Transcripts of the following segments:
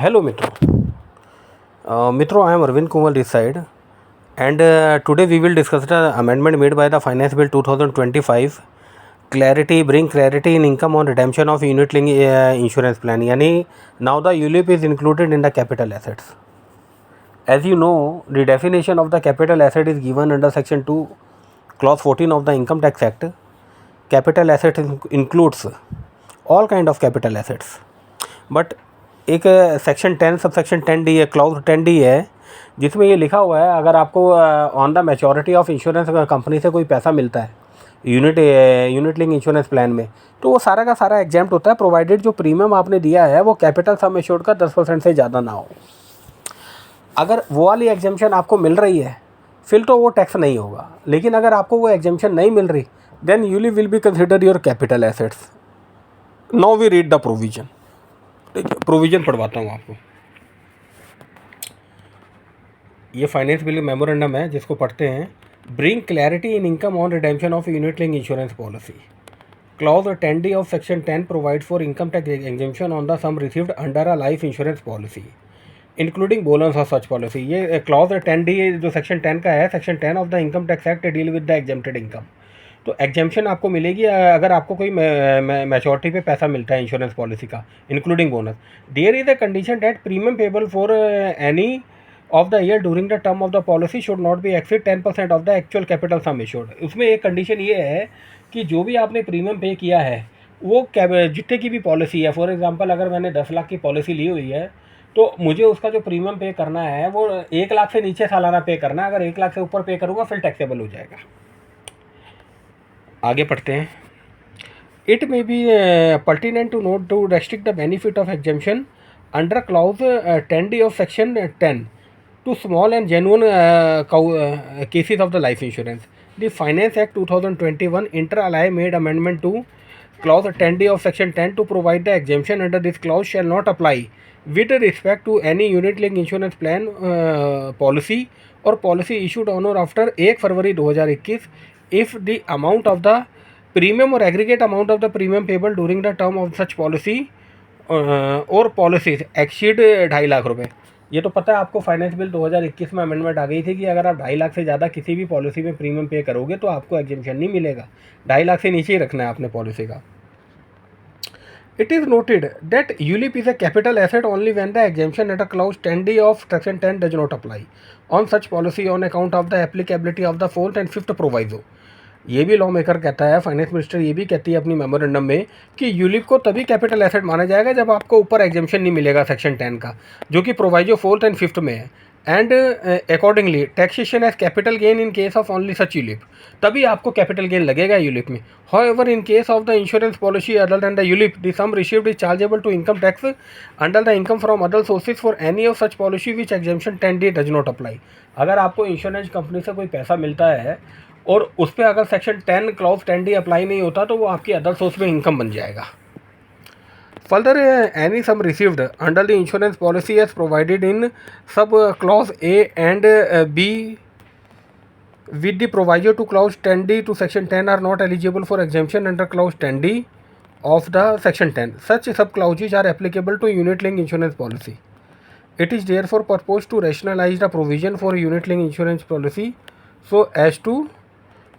Hello Mitro, I am Arvind Kumar this side, and today we will discuss the amendment made by the Finance Bill 2025. Bring clarity in income on redemption of unit link insurance plan. Yani now the ULIP is included in the capital assets. As you know, the definition of the capital asset is given under Section 2, Clause 14 of the Income Tax Act. Capital asset includes all kind of capital assets, but एक section 10 sub section 10D है, clause 10D है, जिसमें ये लिखा हुआ है अगर आपको on the maturity of insurance company से कोई पैसा मिलता है यूनिट लिंक इंश्योरेंस प्लान में, तो वो सारा का सारा एग्जेम्प्ट होता है, प्रोवाइडेड जो प्रीमियम आपने दिया है वो कैपिटल सम एश्योर्ड का 10% से ज़्यादा ना हो। अगर वो वाली एग्जेम्पशन आपको मिल रही है फिर तो वो टैक्स नहीं होगा, लेकिन अगर आपको वो एग्जेम्पशन नहीं मिल रही then you'll will be consider your capital assets. Now we read the provision. Provision पढ़वाता हूँ आपको। ये फाइनेंस बिल मेमोरेंडम है जिसको पढ़ते हैं। Bring clarity in income on redemption of unit link insurance policy. Clause 10D of section 10 provide for income tax exemption on the sum received under a life insurance policy including bonus of such policy. ये clause 10D जो section 10 का है, section 10 of the income tax act deal with the exempted income. तो exemption आपको मिलेगी अगर आपको कोई मैच्योरिटी पे पैसा मिलता है इंश्योरेंस पॉलिसी का, including bonus. There is a condition that premium payable for any of the year during the term of the policy should not be exceed 10% of the actual capital sum insured. उसमें एक condition ये है कि जो भी आपने premium पे किया है वो जितने की भी पॉलिसी है, फॉर एग्जांपल अगर मैंने 10 लाख की पॉलिसी ली हुई है तो मुझे उसका जो प्रीमियम पे करना है वो 1 लाख से नीचे सालाना पे करना है। अगर 1 लाख से ऊपर पे करूँगा फिर टैक्सेबल हो जाएगा। आगे पढ़ते हैं। It may be pertinent to note to restrict the benefit of exemption under clause 10D of section 10 to small and genuine cases of the life insurance. The Finance Act 2021 inter alia made amendment to clause 10D of section 10 to provide the exemption under this clause shall not apply with respect to any unit linked insurance plan policy or policy issued on or after 1 February 2021 if the amount of the premium or aggregate amount of the premium payable during the term of such policy or policies exceed 2.5 lakh रुपए। ये तो पता है आपको, finance bill 2021 में amendment आ गई थी कि अगर आप 2.5 लाख से ज़्यादा किसी भी पॉलिसी में प्रीमियम पे करोगे तो आपको एग्जेम्पशन नहीं मिलेगा। 2.5 लाख से नीचे ही रखना है आपने पॉलिसी का। It is noted that ULIP is a capital asset only when the exemption at a clause 10D of section 10 does not apply on such policy on account of the applicability of the 4th and 5th proviso. ये भी law maker कहता है, finance minister ये भी कहती है अपनी memorandum में कि यूलिप को तभी कैपिटल एसेट माना जाएगा जब आपको ऊपर एग्जेम्पशन नहीं मिलेगा सेक्शन 10 का, जो कि प्रोवाइजो 4th and 5th में है। And accordingly taxation as capital gain in case of only such ULIP, तभी आपको कैपिटल गेन लगेगा यूलिप में। However in case of the insurance policy other than the ULIP the sum received is chargeable to income tax under the income from other sources for any of such policy which exemption 10D does not apply. अगर आपको insurance company से कोई पैसा मिलता है और उस पर अगर सेक्शन 10 क्लॉज 10D अप्लाई नहीं होता तो वो आपकी अदर सोर्स में इनकम बन जाएगा। Further any sum received under the insurance policy as provided in sub clause A and B with the proviso to clause 10D to section 10 are not eligible for exemption under clause 10D of the section 10. Such sub clauses are applicable to unit linked insurance policy. It is therefore proposed to rationalize the provision for unit linked insurance policy so as to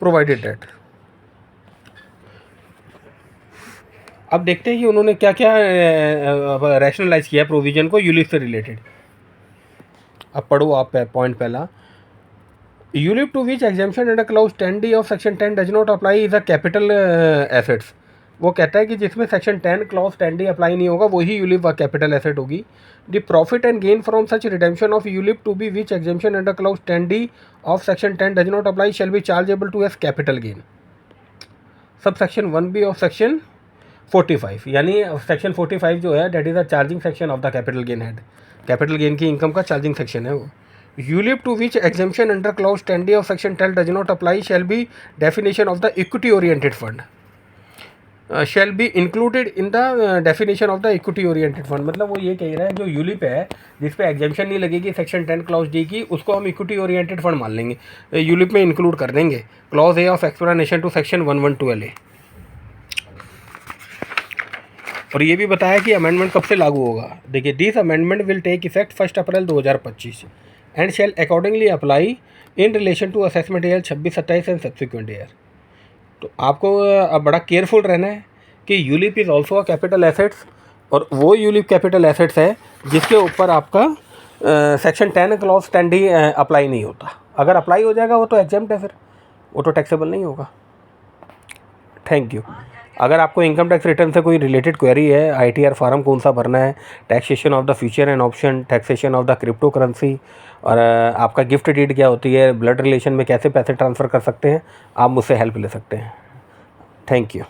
provided that. अब देखते हैं कि उन्होंने क्या क्या rationalise किया provision को ULIP से रिलेटेड। अब पढ़ो आप पॉइंट पहला। ULIP to which exemption under clause 10D of section 10 does not apply is a capital assets. वो कहता है कि जिसमें सेक्शन 10 क्लॉज 10D अप्लाई नहीं होगा वही यूलिप व कैपिटल एसेट होगी। The profit and gain from such redemption of ULIP to be which exemption under clause 10D of section 10 does not apply shall be chargeable to as capital gain. Sub section 1B of section 45, यानी section 45 जो है that is a charging section of the capital gain head. Capital gain की इनकम का charging section है वो। ULIP to which exemption under clause 10D of section 10 does not apply shall B definition of the equity oriented fund shall be included in the definition of the equity oriented fund. मतलब वो ये कह रहा है जो ULIP है जिस पे एग्जेम्पशन नहीं लगेगी सेक्शन 10 क्लॉज D की, उसको हम इक्विटी ओरिएंटेड फंड मान लेंगे, यूलिप में इंक्लूड कर देंगे। Clause A of explanation to section 112LA। और ये भी बताया कि अमेंडमेंट कब से लागू होगा। देखिए, this amendment will take effect 1 April 2025 and shall accordingly apply in relation to assessment year 26-27 and subsequent year. तो आपको अब बड़ा केयरफुल रहना है कि ULIP is also a capital assets, और वो यूलिप कैपिटल एसेट्स है जिसके ऊपर आपका सेक्शन 10 क्लॉज 10D अप्लाई नहीं होता। अगर अप्लाई हो जाएगा वो तो एग्जेम्प्ट है, फिर वो तो टैक्सेबल नहीं होगा। Thank you. अगर आपको इनकम टैक्स रिटर्न से कोई रिलेटेड क्वेरी है, ITR फार्म कौन सा भरना है, taxation of the future and option, taxation of the crypto currency, और आपका गिफ्ट डीड क्या होती है, ब्लड रिलेशन में कैसे पैसे ट्रांसफ़र कर सकते हैं, आप मुझसे हेल्प ले सकते हैं। Thank you.